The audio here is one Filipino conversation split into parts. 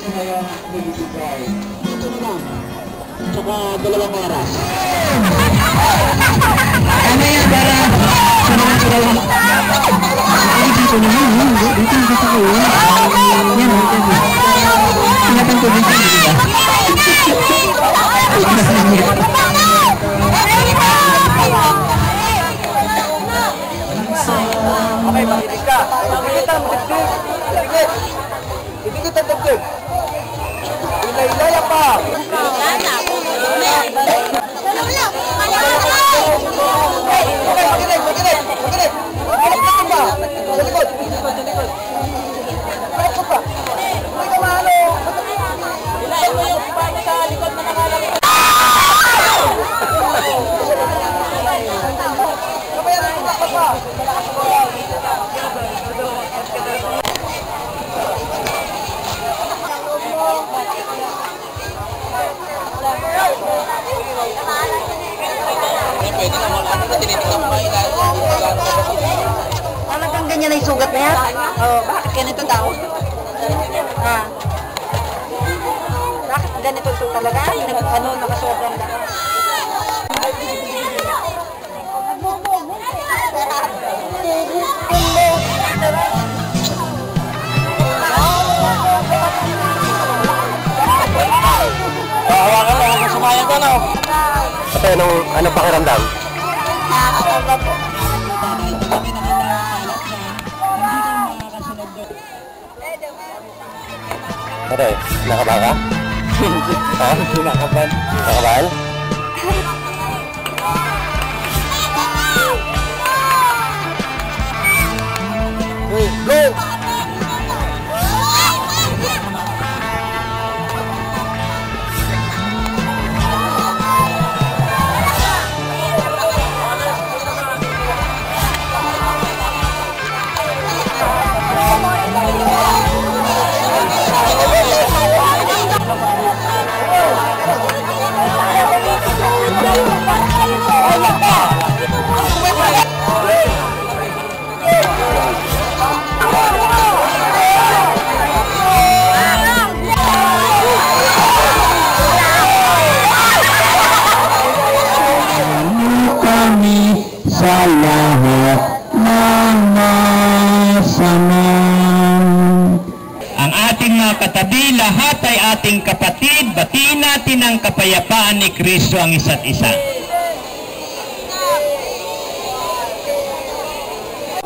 ngayong nagbibigay. Ito na lang. Tsaka 2 oras. Ano yan para sa mga dalawang... Ay, dito naman. Dito ang gusto ko. Yan. Ingatan ko dito. Okay, makinig ka. Makinig ka, makinig. Ibigit ang dagdag. Ilay-ilaya pa. Okay, makinig. Makinig ka pa. Sa likod. Makinig ka pa. Hindi ka mahalo. Ilay mo yung pangit sa likod na nakalagay. Kabayaran mo ka pa. Pwede naman ano na tinitingnan mo kayo. Talagang ganyan ay sugat na yan? Oo, bakit ganito daw? Bakit ganito ito talaga? Nakasobrang daw. Hawakan mo, huwag sumayan ka na. Ate, anong pakiramdam? Nakakasabla po. Ate, nakaba ka? Ha? Nakaban. Nakaban? Go! Sa lahat ng masamang. Ang ating mga katabi, lahat ay ating kapatid. Batiin natin ang kapayapaan ni Kristo ang isa't isa.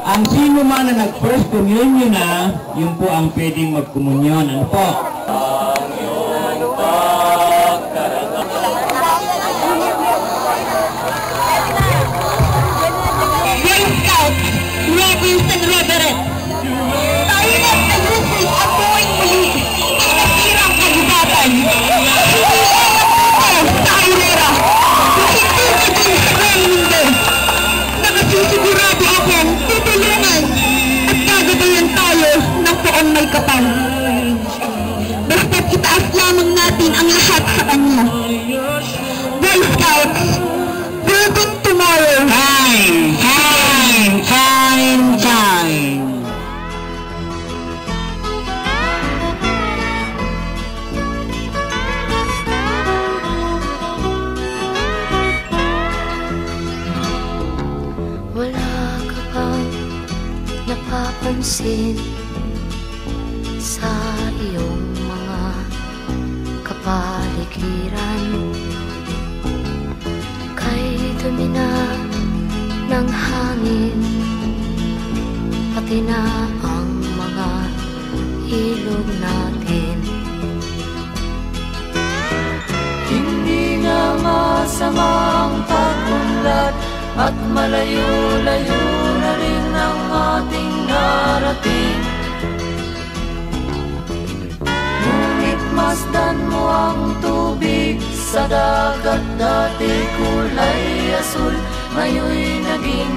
Ang sino man na nag-first communion na, yun po ang pwedeng mag-komunyon. Ano po? Winston Reverend. Tayo na nag-receive at buhay muli ang nasirang kagubatan. Sa Aurora, hindi naging training. Nakasisigurado akong tutulungan at gagabayan tayo ng poong may kapal. Basta't itaas lamang natin ang lahat sa kanya. Boy Scouts, welcome tomorrow. Time! Time! Time! Time! Wala ka bang napapansin sa iyong mga kapaligiran? Kay dumi na ng hangin, pati na ang mga ilog natin. Hindi na masamang pag-unlad at malayo-layo na rin ang ating narating. Ngunit masdan mo ang tubig sa dagat, dati kulay asul, ngayon'y naging